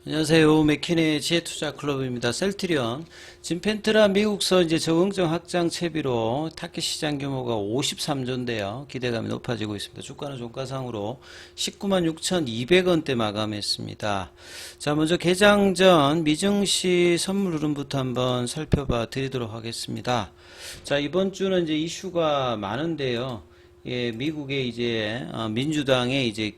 안녕하세요. 맥키네 지혜투자클럽입니다. 셀트리온. 진펜트라 미국서 이제 적응적 확장 채비로 타켓 시장 규모가 53조인데요. 기대감이 높아지고 있습니다. 주가는 종가상으로 196,200원대 마감했습니다. 자, 먼저 개장 전 미증시 선물 흐름부터 한번 살펴봐 드리도록 하겠습니다. 자, 이번 주는 이제 이슈가 많은데요. 예, 미국의 이제 민주당의 이제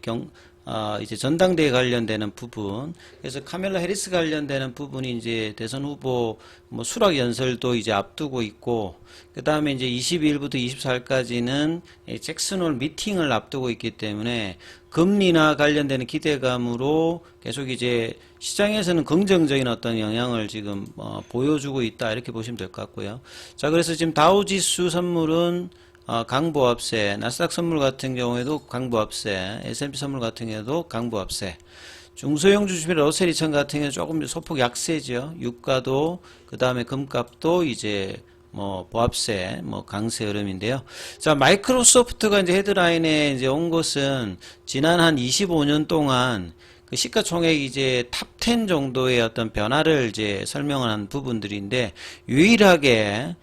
전당대회 관련되는 부분, 그래서 카멜라 해리스 관련되는 부분이 이제 대선 후보 뭐 수락 연설도 이제 앞두고 있고, 그 다음에 이제 22일부터 24일까지는 잭슨홀 미팅을 앞두고 있기 때문에 금리나 관련되는 기대감으로 계속 이제 시장에서는 긍정적인 어떤 영향을 지금 보여주고 있다, 이렇게 보시면 될 것 같고요. 자, 그래서 지금 다우지수 선물은 강보합세, 나스닥 선물 같은 경우에도 강보합세, S&P 선물 같은 경우에도 강보합세, 중소형 주식의 러셀 2000 같은 경우는 조금 소폭 약세죠. 유가도 그 다음에 금값도 이제 보합세, 강세 흐름인데요. 자, 마이크로소프트가 이제 헤드라인에 이제 온 것은 지난 한 25년 동안 그 시가총액 이제 탑 10 정도의 어떤 변화를 이제 설명을 한 부분들인데, 유일하게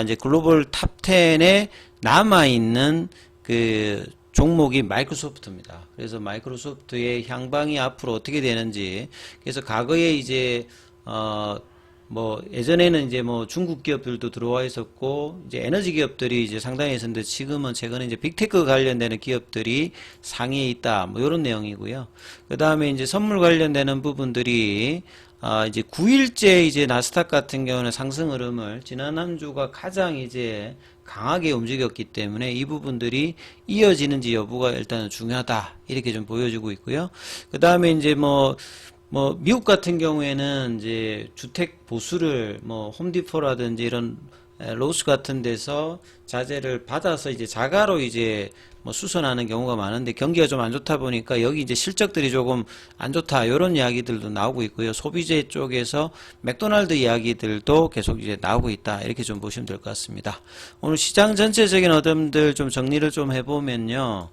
이제 글로벌 탑 10에 남아있는 그 종목이 마이크로소프트입니다. 그래서 마이크로소프트의 향방이 앞으로 어떻게 되는지, 그래서 과거에 이제 예전에는 이제 중국 기업들도 들어와 있었고, 이제 에너지 기업들이 이제 상당히 있었는데, 지금은 최근에 이제 빅테크 관련되는 기업들이 상위에 있다, 이런 내용이고요. 그 다음에 이제 선물 관련되는 부분들이 이제 9일째 이제 나스닥 같은 경우는 상승 흐름을 지난 한 주가 가장 이제 강하게 움직였기 때문에 이 부분들이 이어지는지 여부가 일단은 중요하다, 이렇게 좀 보여주고 있고요. 그 다음에 이제 미국 같은 경우에는 이제 주택 보수를 홈디포라든지 이런 로스 같은 데서 자재를 받아서 이제 자가로 이제 수선하는 경우가 많은데, 경기가 좀 안 좋다 보니까 여기 이제 실적들이 조금 안 좋다, 이런 이야기들도 나오고 있고요. 소비재 쪽에서 맥도날드 이야기들도 계속 이제 나오고 있다, 이렇게 좀 보시면 될 것 같습니다. 오늘 시장 전체적인 어둠들 좀 정리를 좀 해보면요.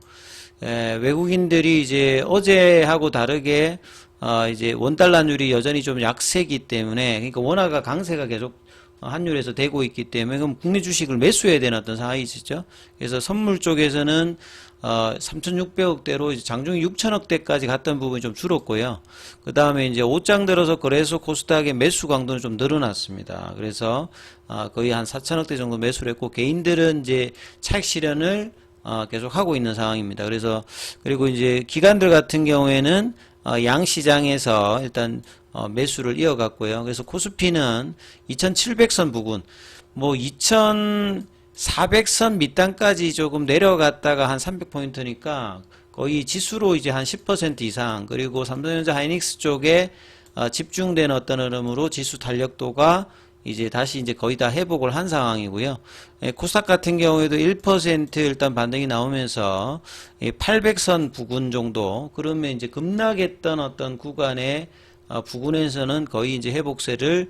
외국인들이 이제 어제하고 다르게 이제 원달러율이 여전히 좀 약세기 때문에, 그러니까 원화가 강세가 계속 환율에서 되고 있기 때문에 그럼 국내 주식을 매수해야 되는 어떤 상황이 있었죠. 그래서 선물 쪽에서는 3,600억대로 장중에 6,000억대까지 갔던 부분이 좀 줄었고요. 그 다음에 이제 옷장 들어서 거래소 코스닥의 매수 강도는 좀 늘어났습니다. 그래서 거의 한 4,000억대 정도 매수를 했고, 개인들은 이제 차익 실현을 계속 하고 있는 상황입니다. 그리고 이제 기관들 같은 경우에는 양 시장에서 일단 매수를 이어갔고요. 그래서 코스피는 2700선 부근, 2400선 밑단까지 조금 내려갔다가 한 300포인트니까 거의 지수로 이제 한 10% 이상, 그리고 삼성전자 하이닉스 쪽에 집중된 어떤 흐름으로 지수 탄력도가 이제 다시 이제 거의 다 회복을 한 상황이고요. 코스닥 같은 경우에도 1% 일단 반등이 나오면서 800선 부근 정도, 그러면 이제 급락했던 어떤 구간에 부근에서는 거의 이제 회복세를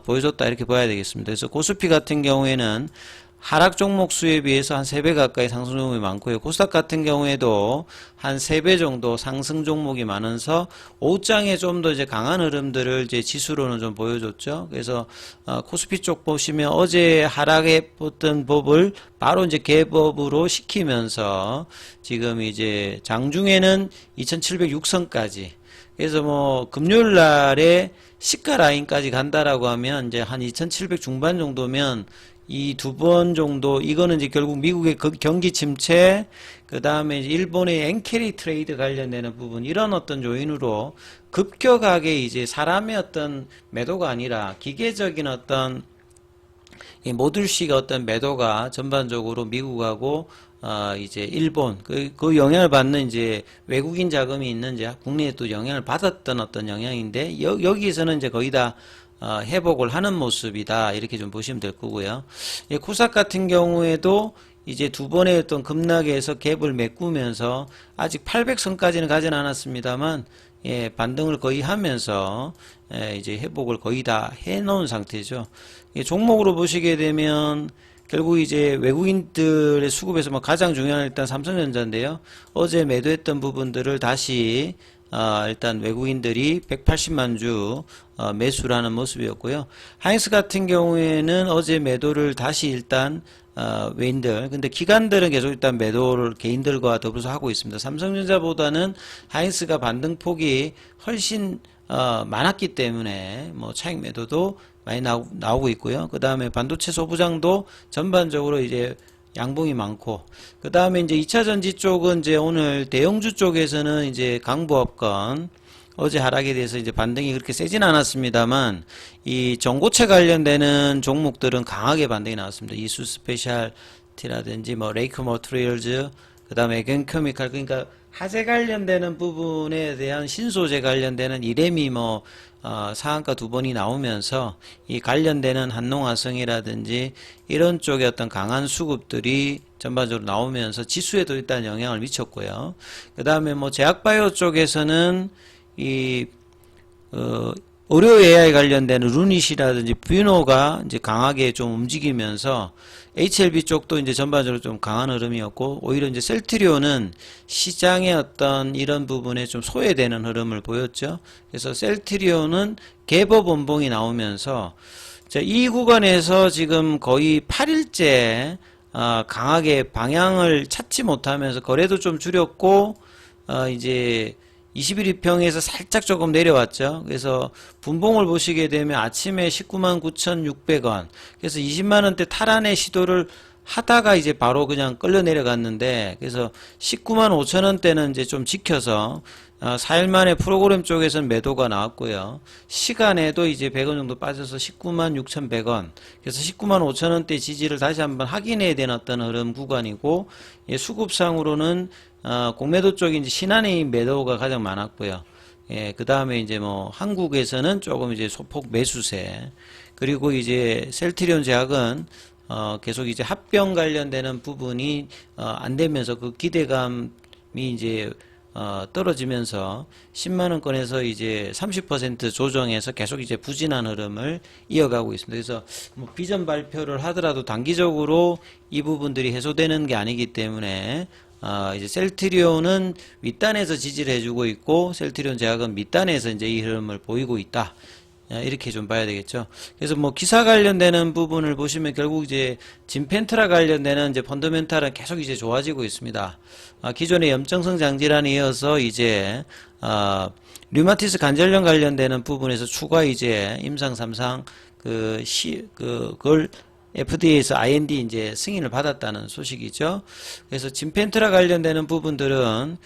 보여줬다, 이렇게 봐야 되겠습니다. 그래서 코스피 같은 경우에는 하락 종목 수에 비해서 한 3배 가까이 상승 종목이 많고요. 코스닥 같은 경우에도 한 3배 정도 상승 종목이 많아서 오후장에 좀 더 이제 강한 흐름들을 이제 지수로는 좀 보여줬죠. 그래서 코스피 쪽 보시면 어제 하락했던 법을 바로 이제 개법으로 시키면서 지금 이제 장중에는 2706선까지, 그래서 금요일 날에 시가 라인까지 간다라고 하면 이제 한 2700 중반 정도면 이 두 번 정도, 이거는 이제 결국 미국의 경기 침체, 그 다음에 일본의 엔캐리 트레이드 관련되는 부분, 이런 어떤 요인으로 급격하게 이제 사람의 어떤 매도가 아니라 기계적인 어떤 이 모듈식 어떤 매도가 전반적으로 미국하고 이제 일본 그 영향을 받는 이제 외국인 자금이 있는 이제 국내에 또 영향을 받았던 어떤 영향인데, 여기에서는 이제 거의 다 회복을 하는 모습이다, 이렇게 좀 보시면 될 거고요. 코스닥 같은 경우에도 이제 두 번의 어떤 급락에서 갭을 메꾸면서 아직 800선까지는 가진 않았습니다만, 반등을 거의 하면서 이제 회복을 거의 다 해놓은 상태죠. 종목으로 보시게 되면 결국 이제 외국인들의 수급에서 가장 중요한 일단 삼성전자인데요. 어제 매도했던 부분들을 다시 일단 외국인들이 180만 주 매수를 하는 모습이었고요. 하이닉스 같은 경우에는 어제 매도를 다시 일단 외인들, 근데 기관들은 계속 일단 매도를 개인들과 더불어서 하고 있습니다. 삼성전자보다는 하이닉스가 반등폭이 훨씬 많았기 때문에 뭐 차익 매도도 많이 나오고 있고요. 그 다음에 반도체 소부장도 전반적으로 이제 양봉이 많고, 그 다음에 이제 2차 전지 쪽은 이제 오늘 대형주 쪽에서는 이제 강보합권 어제 하락에 대해서 이제 반등이 그렇게 세진 않았습니다만, 이 전고체 관련되는 종목들은 강하게 반등이 나왔습니다. 이수 스페셜티라든지 뭐 레이크 머트리얼즈, 그 다음에 에겐케미칼, 그러니까 화재 관련되는 부분에 대한 신소재 관련되는 이렘이 뭐 상한가 2번이 나오면서 이 관련되는 한농화성이라든지 이런 쪽의 어떤 강한 수급들이 전반적으로 나오면서 지수에도 일단 영향을 미쳤고요. 그 다음에 뭐 제약바이오 쪽에서는 이 의료 AI 관련되는 루닛이라든지 뷰노가 이제 강하게 좀 움직이면서 HLB 쪽도 이제 전반적으로 좀 강한 흐름이었고, 오히려 이제 셀트리온은 시장의 어떤 이런 부분에 좀 소외되는 흐름을 보였죠. 그래서 셀트리온은 개법 원봉이 나오면서 이 구간에서 지금 거의 8일째 강하게 방향을 찾지 못하면서 거래도 좀 줄였고, 이제 21일평에서 살짝 조금 내려왔죠. 그래서 분봉을 보시게 되면 아침에 199,600원, 그래서 20만원대 탈환의 시도를 하다가 이제 바로 그냥 끌려 내려갔는데, 그래서 195,000원대는 이제 좀 지켜서 4일 만에 프로그램 쪽에서는 매도가 나왔고요. 시간에도 이제 100원 정도 빠져서 196,100원, 그래서 195,000원대 지지를 다시 한번 확인해야 되는 어떤 흐름 구간이고, 수급상으로는 공매도 쪽이 이제 신한의 매도가 가장 많았고요. 예, 그 다음에 이제 뭐 한국에서는 조금 이제 소폭 매수세, 그리고 이제 셀트리온 제약은 계속 이제 합병 관련되는 부분이 안 되면서 그 기대감이 이제 떨어지면서 10만원권에서 이제 30% 조정해서 계속 이제 부진한 흐름을 이어가고 있습니다. 그래서 뭐 비전 발표를 하더라도 단기적으로 이 부분들이 해소되는 게 아니기 때문에 이제 셀트리온은 윗단에서 지지를 해주고 있고, 셀트리온 제약은 밑단에서 이제 이 흐름을 보이고 있다. 이렇게 좀 봐야 되겠죠. 그래서 뭐 기사 관련되는 부분을 보시면 결국 이제 진펜트라 관련되는 이제 펀더멘탈은 계속 이제 좋아지고 있습니다. 기존의 염증성 장질환에 이어서 이제 류마티스 관절염 관련되는 부분에서 추가 이제 임상 3상 그걸 FDA에서 IND 이제 승인을 받았다는 소식이죠. 그래서 진펜트라 관련되는 부분들은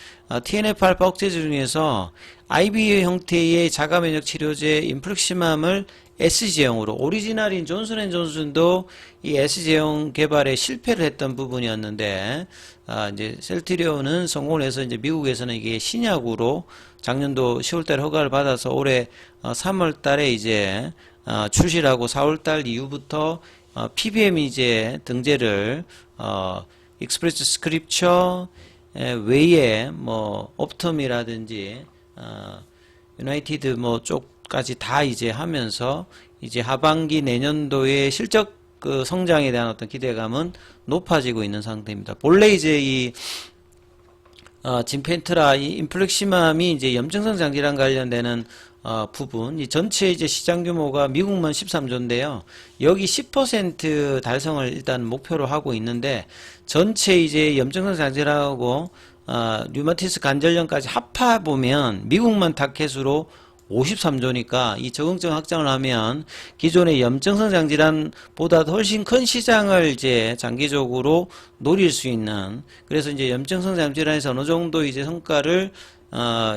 TNF-알파 억제제 중에서 IV 형태의 자가면역 치료제 인플루엑시맘을 S제형으로, 오리지널인 존슨앤존슨도 이 S제형 개발에 실패를 했던 부분이었는데, 이제 셀트리온은 성공을 해서 이제 미국에서는 이게 신약으로 작년도 10월달에 허가를 받아서 올해 3월달에 이제 출시를 하고 4월달 이후부터 PBM 이제 등재를 익스프레스 스크립처 외에 뭐 옵텀이라든지 유나이티드 뭐 쪽까지 다 이제 하면서 이제 하반기 내년도의 실적 그 성장에 대한 어떤 기대감은 높아지고 있는 상태입니다. 본래 이제 이 진펜트라 이 인플렉시맘이 이제 염증성 장질환 관련되는 부분, 이 전체 이제 시장 규모가 미국만 13조인데요. 여기 10% 달성을 일단 목표로 하고 있는데, 전체 이제 염증성 장질환하고 류마티스 관절염까지 합해보면 미국만 타켓으로 53조니까 이 적응증 확장을 하면 기존의 염증성 장질환보다 훨씬 큰 시장을 이제 장기적으로 노릴 수 있는, 그래서 이제 염증성 장질환에서 어느 정도 이제 성과를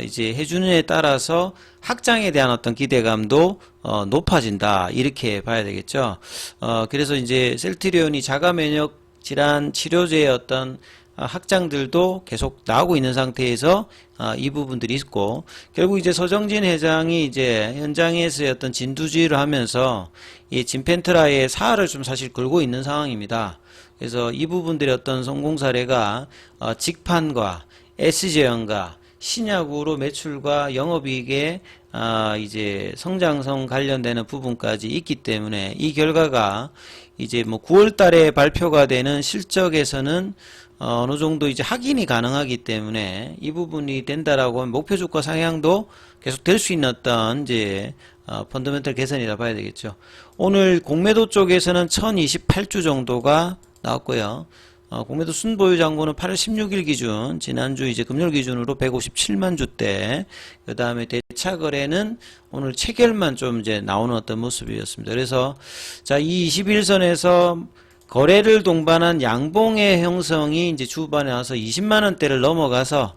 이제 해주느냐에 따라서 확장에 대한 어떤 기대감도 높아진다, 이렇게 봐야 되겠죠. 그래서 이제 셀트리온이 자가면역 질환 치료제의 어떤 확장들도 계속 나오고 있는 상태에서 이 부분들이 있고, 결국 이제 서정진 회장이 이제 현장에서의 어떤 진두지휘를 하면서 이 진펜트라의 사활을 좀 사실 걸고 있는 상황입니다. 그래서 이 부분들의 어떤 성공 사례가 직판과 S제형과 신약으로 매출과 영업이익의 이제 성장성 관련되는 부분까지 있기 때문에 이 결과가 이제 뭐 9월 달에 발표가 되는 실적에서는 어느 정도 이제 확인이 가능하기 때문에 이 부분이 된다라고 하면 목표 주가 상향도 계속 될 수 있는 어떤 이제 펀더멘털 개선이라 봐야 되겠죠. 오늘 공매도 쪽에서는 1028주 정도가 나왔고요. 공매도 순보유 잔고는 8월 16일 기준, 지난주 이제 금요일 기준으로 157만 주대, 그 다음에 대차 거래는 오늘 체결만 좀 이제 나오는 어떤 모습이었습니다. 그래서, 자, 이 21선에서 거래를 동반한 양봉의 형성이 이제 주반에 와서 20만원대를 넘어가서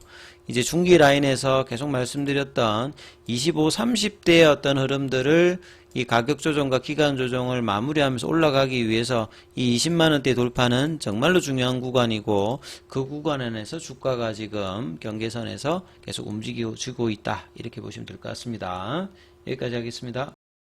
이제 중기 라인에서 계속 말씀드렸던 25, 30대의 어떤 흐름들을 이 가격 조정과 기간 조정을 마무리하면서 올라가기 위해서 이 20만원대 돌파는 정말로 중요한 구간이고 그 구간 안에서 주가가 지금 경계선에서 계속 움직이고 있다. 이렇게 보시면 될 것 같습니다. 여기까지 하겠습니다.